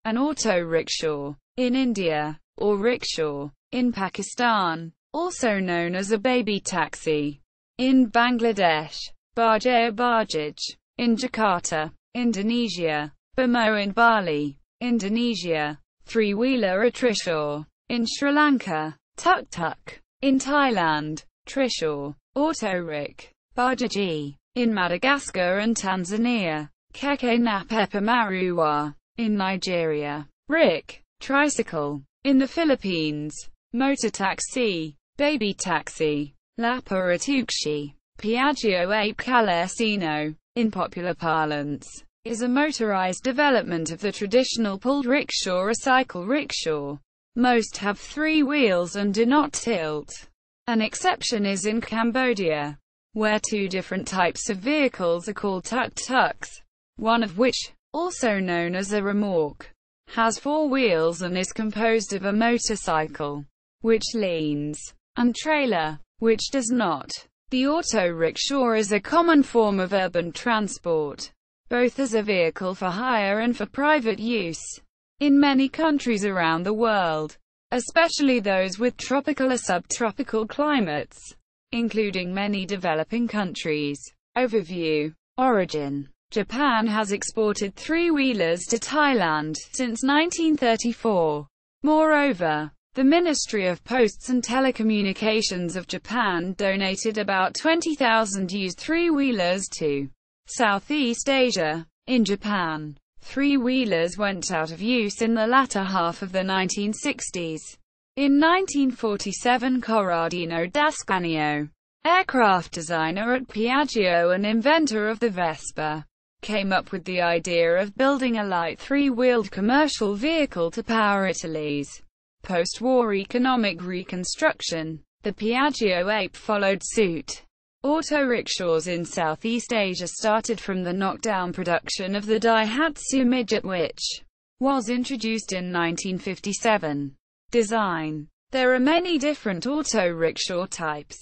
an auto rickshaw, in India, or rickshaw, in Pakistan, also known as a baby taxi, in Bangladesh, Bajay or Bajaj, in Jakarta, Indonesia, Bemo in Bali, Indonesia, three-wheeler or trishaw, in Sri Lanka, tuk-tuk, in Thailand, trishaw, autorick, bajaji, in Madagascar and Tanzania, keke Napep or Maruwa, in Nigeria, tricycle, in the Philippines, mototaxi, baby taxi, lapa or tukxi, Piaggio Ape Calessino, in popular parlance, is a motorized development of the traditional pulled rickshaw or cycle rickshaw. Most have three wheels and do not tilt. An exception is in Cambodia, where two different types of vehicles are called tuk-tuks, one of which, also known as a remorque, has four wheels and is composed of a motorcycle, which leans, and trailer, which does not. The auto-rickshaw is a common form of urban transport, both as a vehicle for hire and for private use, in many countries around the world, especially those with tropical or subtropical climates, including many developing countries. Overview. Origin. Japan has exported three-wheelers to Thailand since 1934. Moreover, the Ministry of Posts and Telecommunications of Japan donated about 20,000 used three-wheelers to Southeast Asia. In Japan, three-wheelers went out of use in the latter half of the 1960s. In 1947, Corradino d'Ascanio, aircraft designer at Piaggio and inventor of the Vespa, came up with the idea of building a light three-wheeled commercial vehicle to power Italy's post-war economic reconstruction. The Piaggio Ape followed suit. Auto-rickshaws in Southeast Asia started from the knockdown production of the Daihatsu Midget, which was introduced in 1957. Design. There are many different auto-rickshaw types,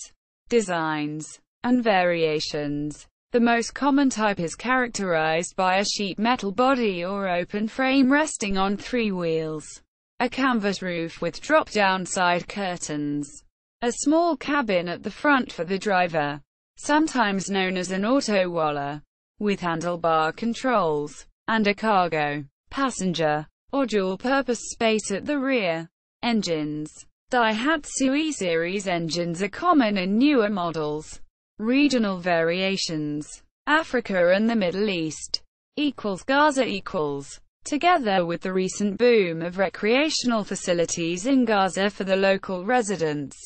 designs, and variations. The most common type is characterized by a sheet metal body or open frame resting on three wheels, a canvas roof with drop-down side curtains, a small cabin at the front for the driver, sometimes known as an auto-walla, with handlebar controls, and a cargo, passenger, or dual-purpose space at the rear. Engines. Daihatsu E-Series engines are common in newer models. Regional variations. Africa and the Middle East. Gaza Together with the recent boom of recreational facilities in Gaza for the local residents,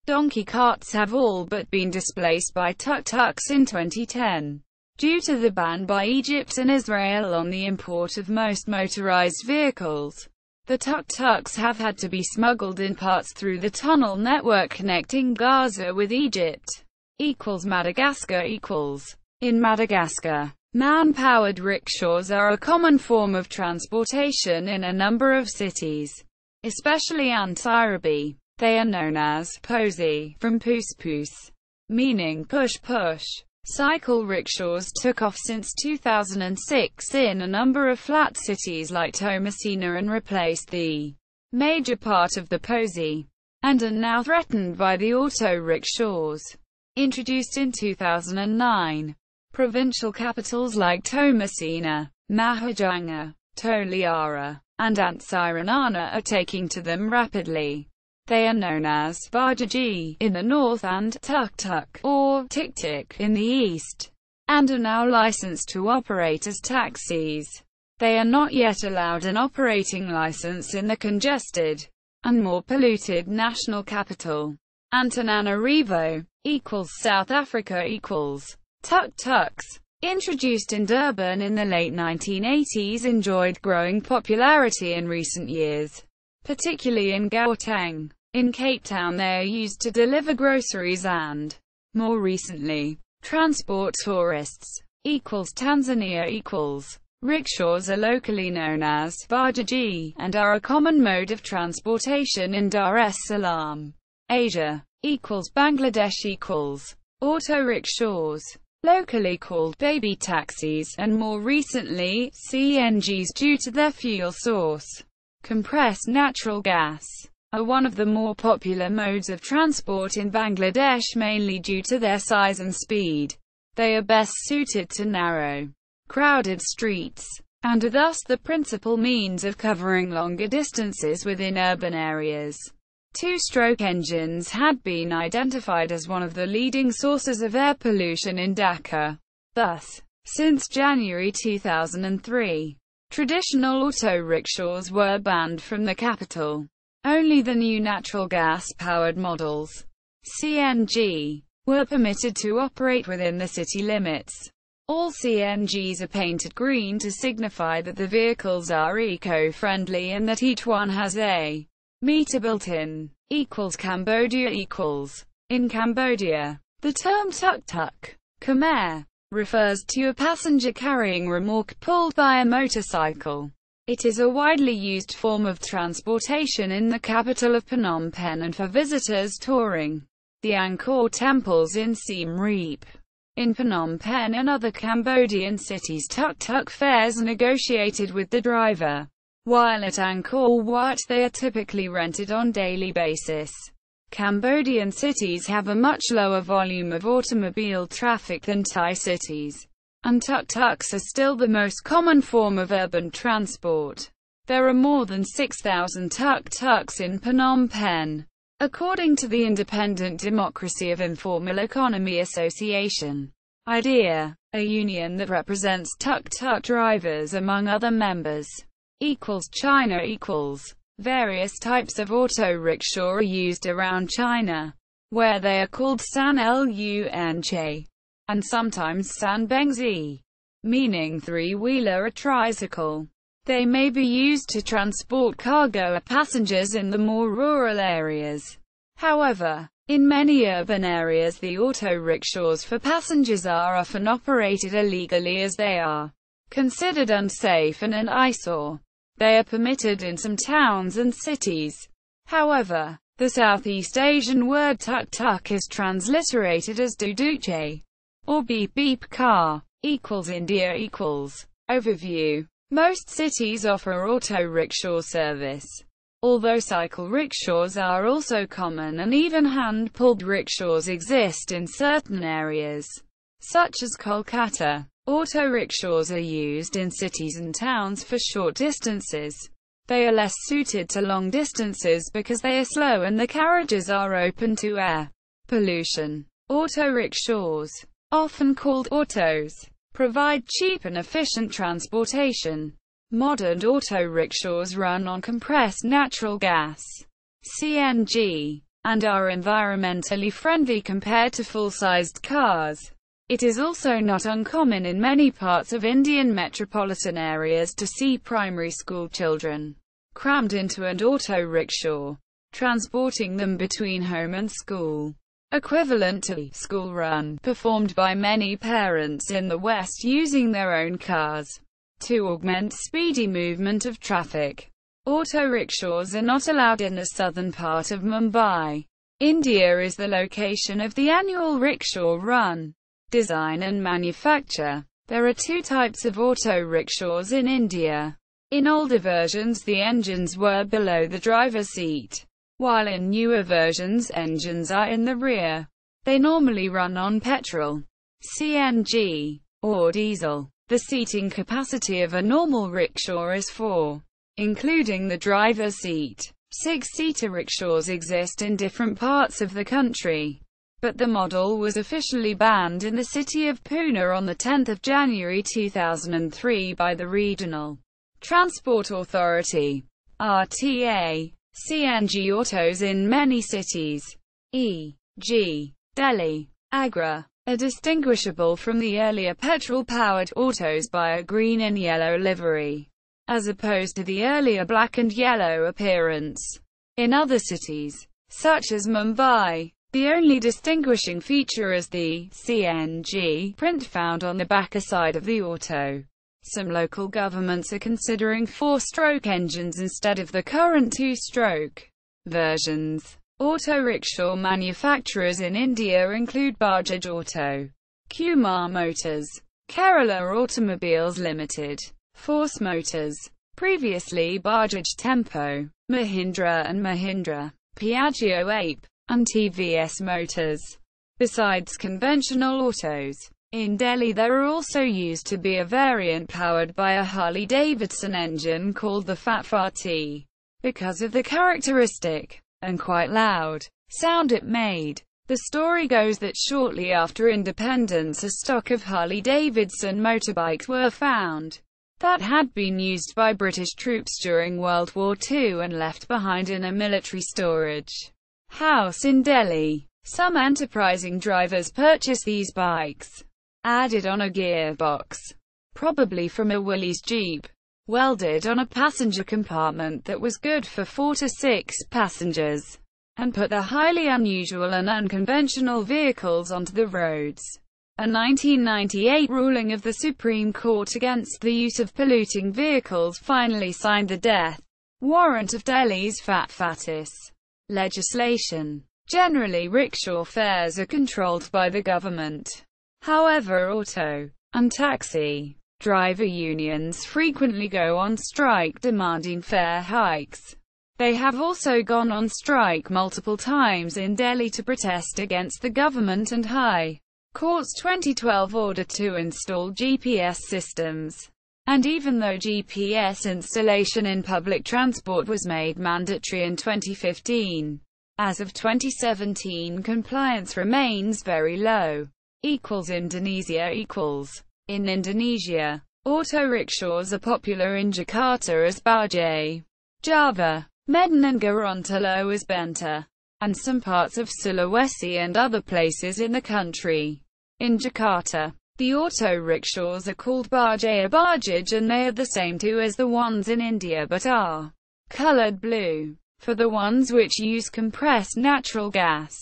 donkey carts have all but been displaced by tuk-tuks in 2010. Due to the ban by Egypt and Israel on the import of most motorized vehicles, the tuk-tuks have had to be smuggled in parts through the tunnel network connecting Gaza with Egypt. Madagascar In Madagascar, man-powered rickshaws are a common form of transportation in a number of cities, especially Antsirabe. They are known as posi, from pousse-pousse, meaning push-push. Cycle rickshaws took off since 2006 in a number of flat cities like Tomasina and replaced the major part of the posi, and are now threatened by the auto-rickshaws. Introduced in 2009, provincial capitals like Tomasina, Mahajanga, Toliara, and Antsiranana are taking to them rapidly. They are known as bajaji in the north and tuk-tuk or tuk-tuk in the east, and are now licensed to operate as taxis. They are not yet allowed an operating license in the congested and more polluted national capital, Antananarivo. South Africa Tuk-tuks, introduced in Durban in the late 1980s, enjoyed growing popularity in recent years, particularly in Gauteng. In Cape Town they are used to deliver groceries and, more recently, transport tourists. Tanzania Rickshaws are locally known as bajaji, and are a common mode of transportation in Dar es Salaam. Asia Bangladesh Auto-rickshaws locally called baby taxis, and more recently, CNGs due to their fuel source. Compressed natural gas are one of the more popular modes of transport in Bangladesh, mainly due to their size and speed. They are best suited to narrow, crowded streets, and are thus the principal means of covering longer distances within urban areas. Two-stroke engines had been identified as one of the leading sources of air pollution in Dhaka. Thus, since January 2003, traditional auto-rickshaws were banned from the capital. Only the new natural gas-powered models, CNG, were permitted to operate within the city limits. All CNGs are painted green to signify that the vehicles are eco-friendly and that each one has a meter built in. Cambodia equals. In Cambodia, the term tuk-tuk, Khmer, refers to a passenger-carrying remorque pulled by a motorcycle. It is a widely used form of transportation in the capital of Phnom Penh and for visitors touring the Angkor temples in Siem Reap. In Phnom Penh and other Cambodian cities, tuk-tuk fares are negotiated with the driver, while at Angkor Wat they are typically rented on daily basis. Cambodian cities have a much lower volume of automobile traffic than Thai cities, and tuk-tuks are still the most common form of urban transport. There are more than 6,000 tuk-tuks in Phnom Penh, according to the Independent Democracy of Informal Economy Association, IDEA, a union that represents tuk-tuk drivers among other members. China equals. Various types of auto-rickshaw are used around China, where they are called san lunche, and sometimes san bengzi, meaning three-wheeler or tricycle. They may be used to transport cargo or passengers in the more rural areas. However, in many urban areas the auto-rickshaws for passengers are often operated illegally as they are considered unsafe and an eyesore. They are permitted in some towns and cities. However, the Southeast Asian word tuk-tuk is transliterated as duduche, or beep-beep car. India equals. Overview. Most cities offer auto-rickshaw service, although cycle rickshaws are also common and even hand-pulled rickshaws exist in certain areas, such as Kolkata. Auto-rickshaws are used in cities and towns for short distances. They are less suited to long distances because they are slow and the carriages are open to air pollution. Auto-rickshaws, often called autos, provide cheap and efficient transportation. Modern auto-rickshaws run on compressed natural gas, CNG, and are environmentally friendly compared to full-sized cars. It is also not uncommon in many parts of Indian metropolitan areas to see primary school children crammed into an auto-rickshaw, transporting them between home and school, equivalent to school run, performed by many parents in the West using their own cars to augment speedy movement of traffic. Auto-rickshaws are not allowed in the southern part of Mumbai. India is the location of the annual rickshaw run. Design and manufacture. There are two types of auto-rickshaws in India. In older versions the engines were below the driver's seat, while in newer versions engines are in the rear. They normally run on petrol, CNG, or diesel. The seating capacity of a normal rickshaw is 4, including the driver's seat. 6-seater rickshaws exist in different parts of the country, but the model was officially banned in the city of Pune on 10 January 2003 by the Regional Transport Authority, RTA. CNG autos in many cities, e.g., Delhi, Agra, are distinguishable from the earlier petrol-powered autos by a green and yellow livery, as opposed to the earlier black and yellow appearance. In other cities, such as Mumbai, the only distinguishing feature is the CNG print found on the back side of the auto. Some local governments are considering 4-stroke engines instead of the current 2-stroke versions. Auto-rickshaw manufacturers in India include Bajaj Auto, Kumar Motors, Kerala Automobiles Limited, Force Motors, previously Bajaj Tempo, Mahindra and Mahindra, Piaggio Ape, and TVS Motors. Besides conventional autos, in Delhi there are also used to be a variant powered by a Harley-Davidson engine called the Fatfati, because of the characteristic, and quite loud, sound it made. The story goes that shortly after independence a stock of Harley-Davidson motorbikes were found that had been used by British troops during World War II and left behind in a military storage house in Delhi. Some enterprising drivers purchased these bikes, added on a gearbox, probably from a Willys Jeep, welded on a passenger compartment that was good for 4 to 6 passengers, and put the highly unusual and unconventional vehicles onto the roads. A 1998 ruling of the Supreme Court against the use of polluting vehicles finally signed the death warrant of Delhi's Fatfatis legislation. Generally, rickshaw fares are controlled by the government. However, auto and taxi driver unions frequently go on strike demanding fare hikes. They have also gone on strike multiple times in Delhi to protest against the government and High Court's 2012 order to install GPS systems. And even though GPS installation in public transport was made mandatory in 2015, as of 2017 compliance remains very low. Indonesia In Indonesia, auto rickshaws are popular in Jakarta as Bajay, Java, Medan and Gorontalo as Benta, and some parts of Sulawesi and other places in the country. In Jakarta, the auto rickshaws are called Bajay or Bajaj, and they are the same too as the ones in India but are colored blue for the ones which use compressed natural gas,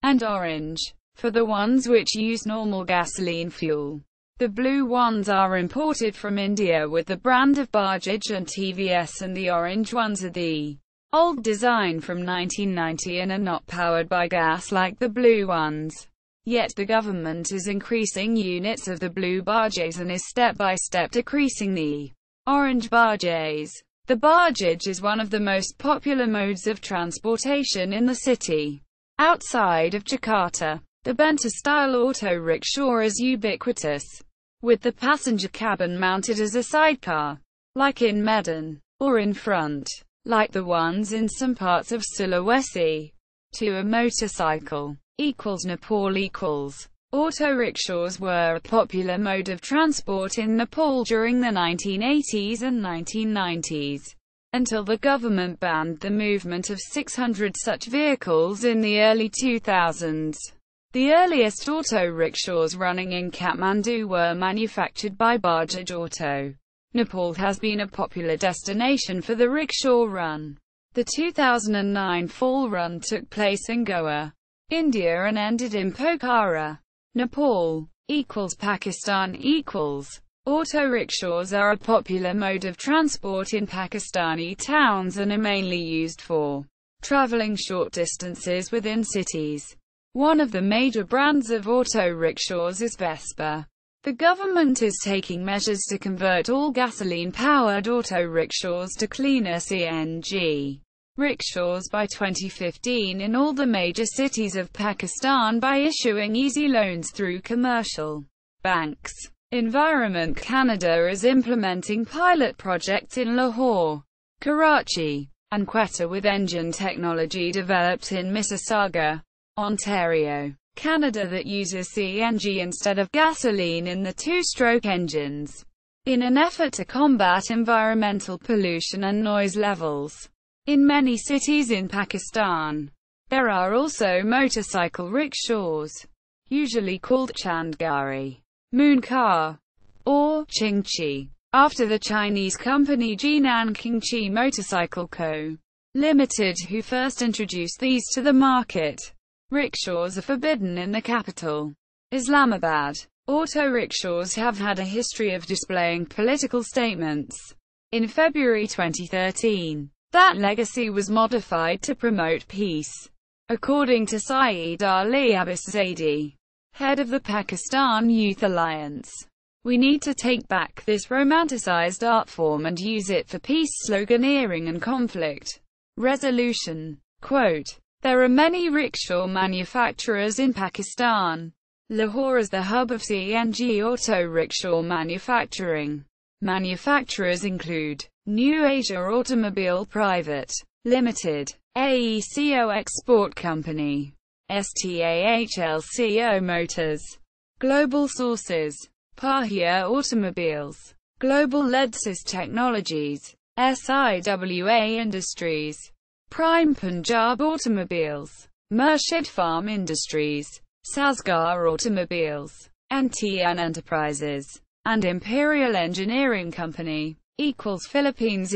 and orange for the ones which use normal gasoline fuel. The blue ones are imported from India with the brand of Bajaj and TVS, and the orange ones are the old design from 1990 and are not powered by gas like the blue ones. Yet the government is increasing units of the blue Bajays and is step-by-step decreasing the orange Bajays. The Bajaj is one of the most popular modes of transportation in the city. Outside of Jakarta, the Benta-style auto rickshaw is ubiquitous, with the passenger cabin mounted as a sidecar, like in Medan, or in front, like the ones in some parts of Sulawesi. To a motorcycle Nepal Auto rickshaws were a popular mode of transport in Nepal during the 1980s and 1990s, until the government banned the movement of 600 such vehicles in the early 2000s. The earliest auto rickshaws running in Kathmandu were manufactured by Bajaj Auto. Nepal has been a popular destination for the rickshaw run. The 2009 fall run took place in Goa, India and ended in Pokhara, Nepal. Pakistan Auto rickshaws are a popular mode of transport in Pakistani towns and are mainly used for traveling short distances within cities. One of the major brands of auto rickshaws is Vespa. The government is taking measures to convert all gasoline-powered auto rickshaws to cleaner CNG rickshaws by 2015 in all the major cities of Pakistan by issuing easy loans through commercial banks. Environment Canada is implementing pilot projects in Lahore, Karachi, and Quetta with engine technology developed in Mississauga, Ontario, Canada that uses CNG instead of gasoline in the two-stroke engines, in an effort to combat environmental pollution and noise levels. In many cities in Pakistan, there are also motorcycle rickshaws, usually called Chandgari, Mooncar, or Qingqi, after the Chinese company Jinan Qingqi Motorcycle Co. Limited, who first introduced these to the market. Rickshaws are forbidden in the capital, Islamabad. Auto rickshaws have had a history of displaying political statements. In February 2013, that legacy was modified to promote peace. According to Saeed Ali Abbas Zaidi, head of the Pakistan Youth Alliance. We need to take back this romanticized art form and use it for peace sloganeering and conflict resolution. Quote, there are many rickshaw manufacturers in Pakistan. Lahore is the hub of CNG auto rickshaw manufacturing. Manufacturers include New Asia Automobile Private Limited, AECO Export Company, STAHLCO Motors, Global Sources, Pahia Automobiles, Global Ledsys Technologies, SIWA Industries, Prime Punjab Automobiles, Murshid Farm Industries, Sasgar Automobiles, NTN Enterprises, and Imperial Engineering Company. Philippines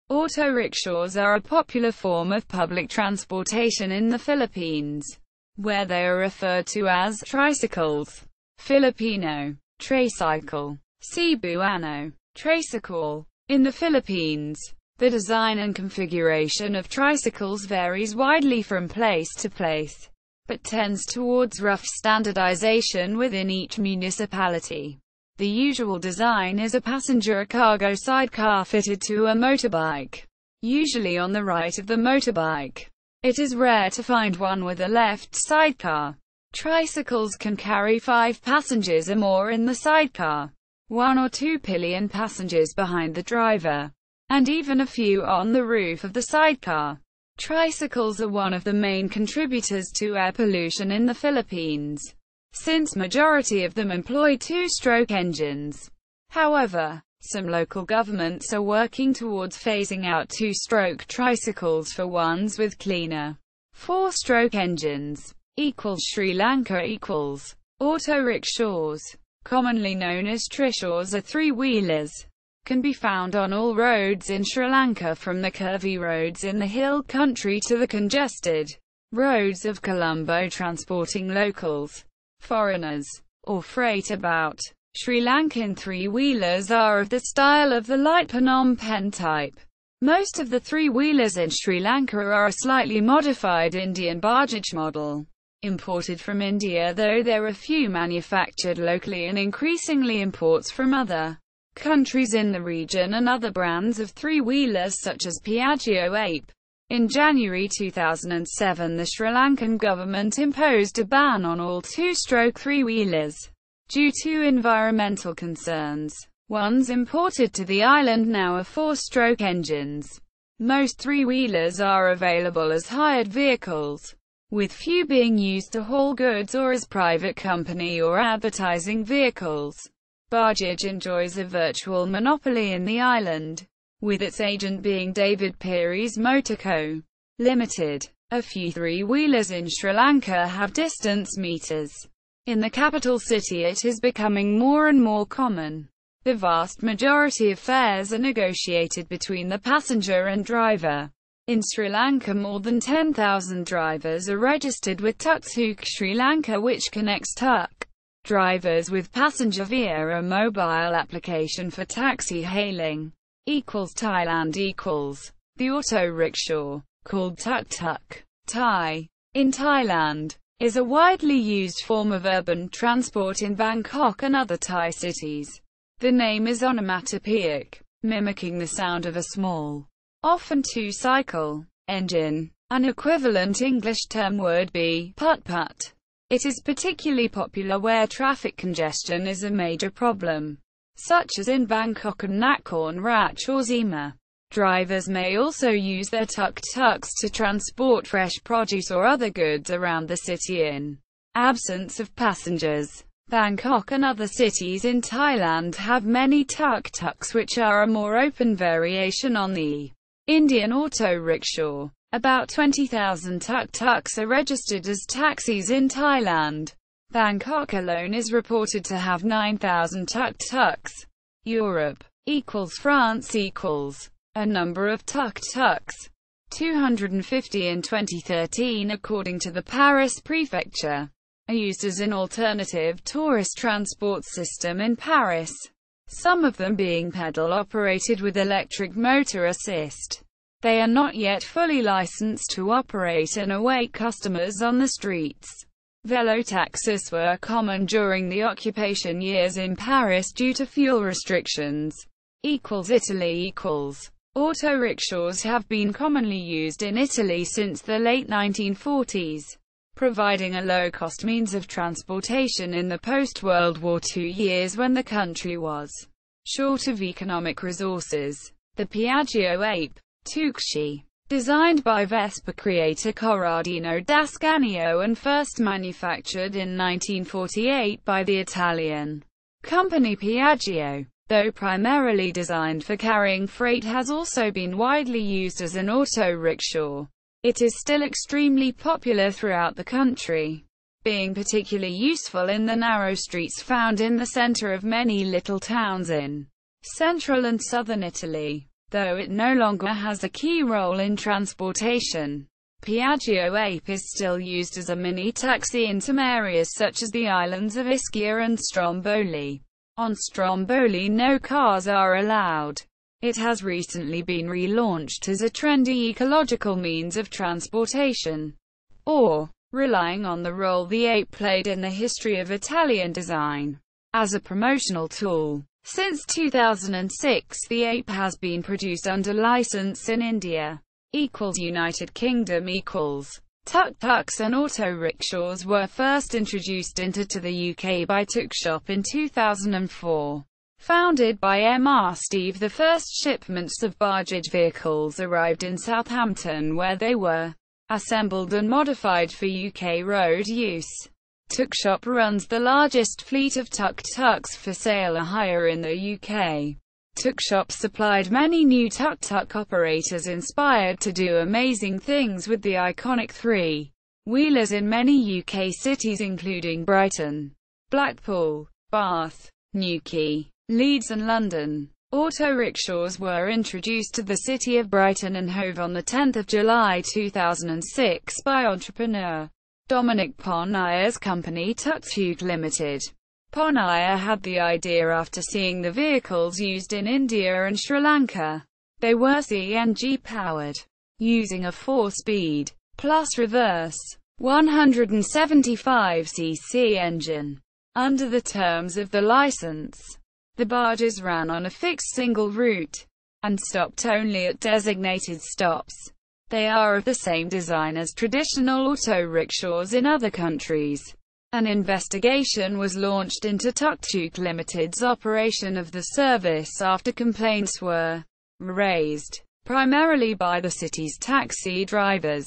Auto rickshaws are a popular form of public transportation in the Philippines, where they are referred to as tricycles. Filipino tricycle, Cebuano tricycle. In the Philippines, the design and configuration of tricycles varies widely from place to place, but tends towards rough standardization within each municipality. The usual design is a passenger-cargo sidecar fitted to a motorbike, usually on the right of the motorbike. It is rare to find one with a left sidecar. Tricycles can carry 5 passengers or more in the sidecar, 1 or 2 pillion passengers behind the driver, and even a few on the roof of the sidecar. Tricycles are one of the main contributors to air pollution in the Philippines, since majority of them employ 2-stroke engines. However, some local governments are working towards phasing out 2-stroke tricycles for ones with cleaner 4-stroke engines. Sri Lanka Auto rickshaws, commonly known as trishaws, are 3-wheelers. Can be found on all roads in Sri Lanka, from the curvy roads in the hill country to the congested roads of Colombo, transporting locals, foreigners, or freight about. Sri Lankan 3-wheelers are of the style of the light Phnom Penh type. Most of the 3-wheelers in Sri Lanka are a slightly modified Indian Bajaj model, imported from India, though there are few manufactured locally and increasingly imports from other countries in the region, and other brands of 3-wheelers such as Piaggio Ape. In January 2007, the Sri Lankan government imposed a ban on all 2-stroke 3-wheelers due to environmental concerns. Ones imported to the island now are 4-stroke engines. Most 3-wheelers are available as hired vehicles, with few being used to haul goods or as private company or advertising vehicles. Bajaj enjoys a virtual monopoly in the island, with its agent being David Perry's Motorco Limited. A few 3-wheelers in Sri Lanka have distance meters. In the capital city it is becoming more and more common. The vast majority of fares are negotiated between the passenger and driver. In Sri Lanka, more than 10,000 drivers are registered with tuk-tuk Sri Lanka, which connects tuk drivers with passenger via a mobile application for taxi hailing. Thailand The auto rickshaw, called tuk-tuk, Thai, in Thailand, is a widely used form of urban transport in Bangkok and other Thai cities. The name is onomatopoeic, mimicking the sound of a small, often 2-cycle, engine. An equivalent English term would be put-put. It is particularly popular where traffic congestion is a major problem, such as in Bangkok and Nakhon Ratchasima. Drivers may also use their tuk-tuks to transport fresh produce or other goods around the city in absence of passengers. Bangkok and other cities in Thailand have many tuk-tuks, which are a more open variation on the Indian auto rickshaw. About 20,000 tuk-tuks are registered as taxis in Thailand. Bangkok alone is reported to have 9,000 tuk-tuks. Europe France a number of tuk-tuks, 250 in 2013 according to the Paris prefecture, are used as an alternative tourist transport system in Paris, some of them being pedal-operated with electric motor assist. They are not yet fully licensed to operate and await customers on the streets. Velotaxis were common during the occupation years in Paris due to fuel restrictions. Italy. Auto rickshaws have been commonly used in Italy since the late 1940s, providing a low-cost means of transportation in the post-World War II years when the country was short of economic resources. The Piaggio Ape, tukxi, designed by Vespa creator Corradino d'Ascanio and first manufactured in 1948 by the Italian company Piaggio, though primarily designed for carrying freight, has also been widely used as an auto rickshaw. It is still extremely popular throughout the country, being particularly useful in the narrow streets found in the center of many little towns in central and southern Italy. Though it no longer has a key role in transportation, Piaggio Ape is still used as a mini-taxi in some areas such as the islands of Ischia and Stromboli. On Stromboli no cars are allowed. It has recently been relaunched as a trendy ecological means of transportation, or relying on the role the ape played in the history of Italian design as a promotional tool. Since 2006, the Ape has been produced under license in India. United Kingdom. Tuk-tuks and auto-rickshaws were first introduced into the UK by Tukshop in 2004. Founded by Mr. Steve, the first shipments of Bajaj vehicles arrived in Southampton, where they were assembled and modified for UK road use. Tukshop runs the largest fleet of tuk-tuks for sale or hire in the UK. Tukshop supplied many new tuk-tuk operators inspired to do amazing things with the iconic three-wheelers in many UK cities including Brighton, Blackpool, Bath, Newquay, Leeds and London. Auto-rickshaws were introduced to the city of Brighton and Hove on 10 July 2006 by entrepreneur Dominic Ponayer's company Tuk-tuk Limited. Ponayer had the idea after seeing the vehicles used in India and Sri Lanka. They were CNG powered, using a 4-speed, plus reverse, 175cc engine. Under the terms of the license, the barges ran on a fixed single route, and stopped only at designated stops. They are of the same design as traditional auto-rickshaws in other countries. An investigation was launched into Tuk-tuk Limited's operation of the service after complaints were raised, primarily by the city's taxi drivers,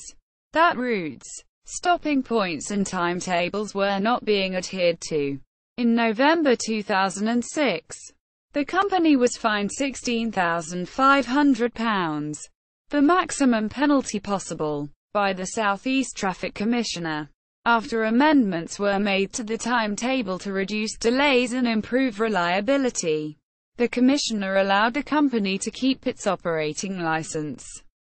that routes, stopping points and timetables were not being adhered to. In November 2006, the company was fined £16,500, the maximum penalty possible, by the South East Traffic Commissioner, after amendments were made to the timetable to reduce delays and improve reliability. The commissioner allowed the company to keep its operating license.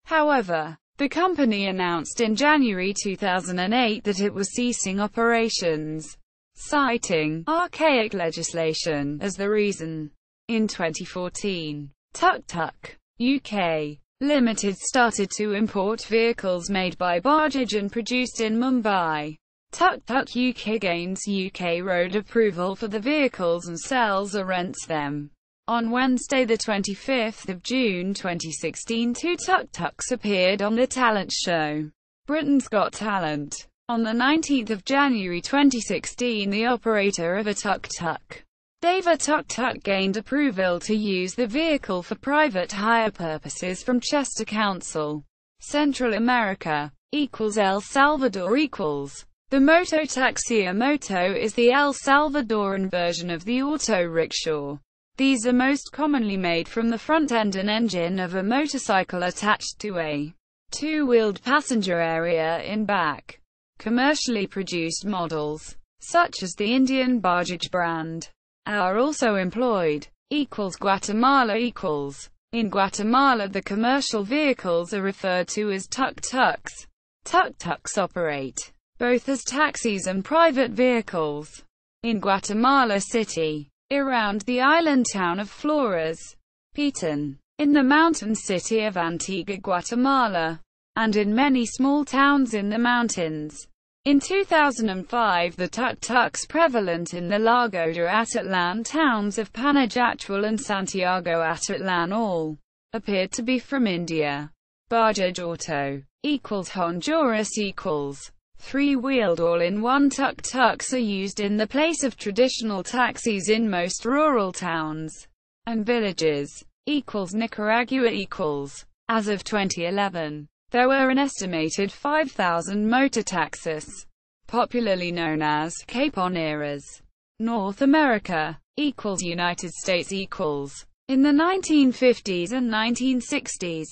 However, the company announced in January 2008 that it was ceasing operations, citing archaic legislation as the reason. In 2014, Tuk-tuk UK Limited started to import vehicles made by Bajaj and produced in Mumbai. Tuk-tuk UK gains UK road approval for the vehicles and sells or rents them. On Wednesday, 25 June 2016, 2 tuk-tuks appeared on the talent show Britain's Got Talent. On 19 January 2016, the operator of a tuk-tuk, Deva Tuk-tuk, gained approval to use the vehicle for private hire purposes from Chester Council, Central America. El Salvador. The mototaxi or moto is the El Salvadoran version of the auto rickshaw. These are most commonly made from the front end and engine of a motorcycle attached to a two-wheeled passenger area in back. Commercially produced models, such as the Indian Bajaj brand, are also employed. Guatemala. In Guatemala, the commercial vehicles are referred to as tuk-tuks. Tuk-tuks operate both as taxis and private vehicles. In Guatemala City, around the island town of Flores, Petén, in the mountain city of Antigua, Guatemala, and in many small towns in the mountains, In 2005, the tuk-tuks prevalent in the Lagoda Atitlan towns of Panajachwal and Santiago Atitlan all appeared to be from India. Bajaj Auto equals Honduras equals three-wheeled all-in-one tuk-tuks are used in the place of traditional taxis in most rural towns and villages. Equals Nicaragua equals. As of 2011, there were an estimated 5,000 mototaxis, popularly known as caponeras. North America equals United States equals. In the 1950s and 1960s,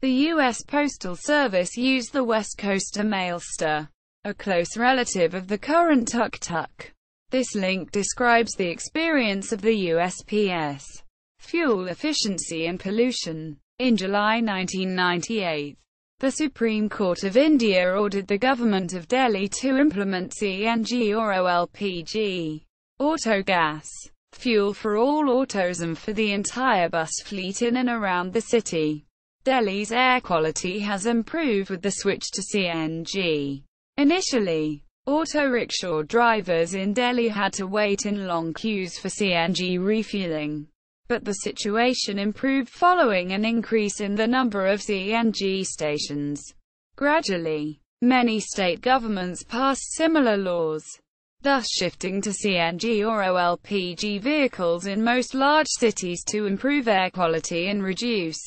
the U.S. Postal Service used the West Coaster Mailster, a close relative of the current tuk-tuk. This link describes the experience of the USPS, fuel efficiency and pollution. In July 1998, the Supreme Court of India ordered the government of Delhi to implement CNG or LPG, auto gas, fuel for all autos and for the entire bus fleet in and around the city. Delhi's air quality has improved with the switch to CNG. Initially, auto rickshaw drivers in Delhi had to wait in long queues for CNG refueling. But the situation improved following an increase in the number of CNG stations. Gradually, many state governments passed similar laws, thus shifting to CNG or LPG vehicles in most large cities to improve air quality and reduce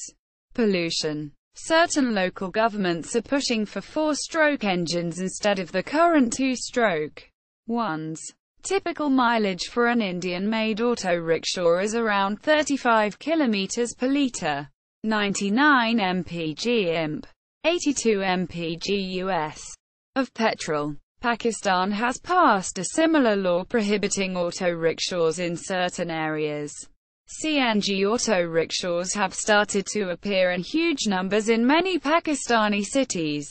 pollution. Certain local governments are pushing for four-stroke engines instead of the current two-stroke ones. Typical mileage for an Indian-made auto rickshaw is around 35 km per litre, 99 mpg imp, 82 mpg US, of petrol. Pakistan has passed a similar law prohibiting auto rickshaws in certain areas. CNG auto rickshaws have started to appear in huge numbers in many Pakistani cities.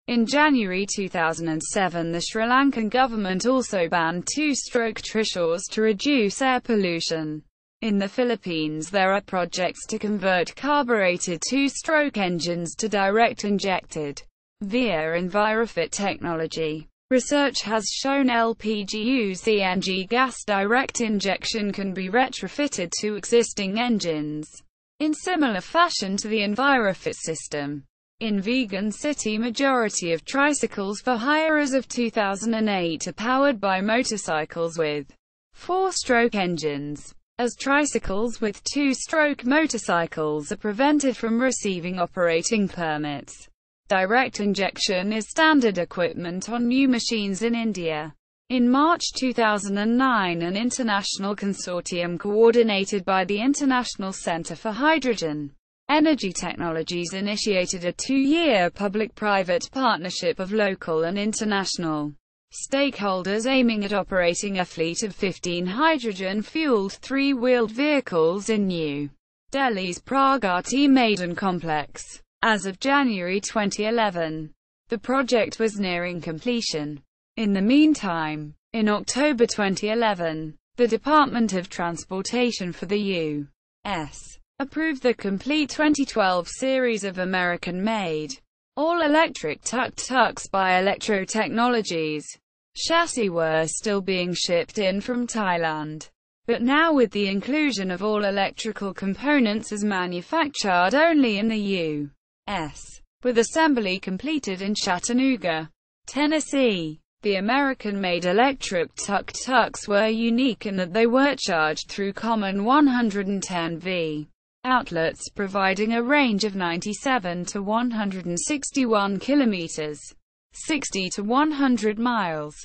In January 2007, the Sri Lankan government also banned two-stroke trishaws to reduce air pollution. In the Philippines, there are projects to convert carbureted two-stroke engines to direct-injected via EnviroFit technology. Research has shown LPG CNG gas direct injection can be retrofitted to existing engines in similar fashion to the EnviroFit system. In Vegan City, majority of tricycles for hire as of 2008 are powered by motorcycles with four-stroke engines, as tricycles with two-stroke motorcycles are prevented from receiving operating permits. Direct injection is standard equipment on new machines in India. In March 2009, an international consortium coordinated by the International Centre for Hydrogen Energy Technologies initiated a 2-year public-private partnership of local and international stakeholders aiming at operating a fleet of 15 hydrogen-fueled three-wheeled vehicles in New Delhi's Pragati Maidan complex. As of January 2011, the project was nearing completion. In the meantime, in October 2011, the Department of Transportation for the U.S. approved the complete 2012 series of American-made, all-electric tuk-tuks by Electro Technologies. Chassis were still being shipped in from Thailand, but now with the inclusion of all-electrical components as manufactured only in the U.S., with assembly completed in Chattanooga, Tennessee. The American-made electric tuk-tuks were unique in that they were charged through common 110V outlets, providing a range of 97 to 161 kilometers, 60 to 100 miles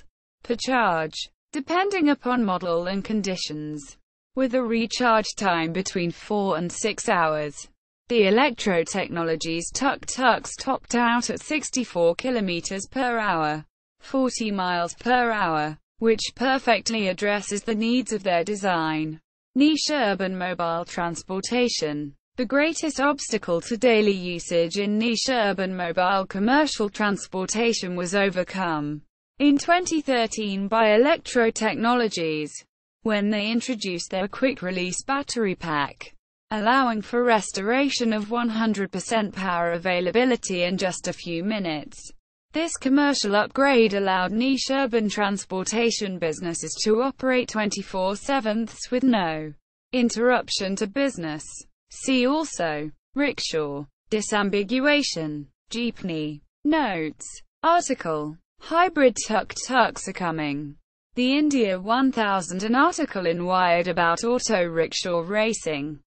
per charge, depending upon model and conditions, with a recharge time between 4 and 6 hours. The Electro Technologies tuk-tuks topped out at 64 kilometers per hour, 40 miles per hour, which perfectly addresses the needs of their design. Niche urban mobile transportation. The greatest obstacle to daily usage in niche urban mobile commercial transportation was overcome in 2013 by Electro Technologies, when they introduced their quick-release battery pack, allowing for restoration of 100% power availability in just a few minutes. This commercial upgrade allowed niche urban transportation businesses to operate 24/7 with no interruption to business. See also rickshaw. Disambiguation. Jeepney. Notes. Article. Hybrid tuk-tuks are coming. The India 1000, an article in Wired about auto rickshaw racing.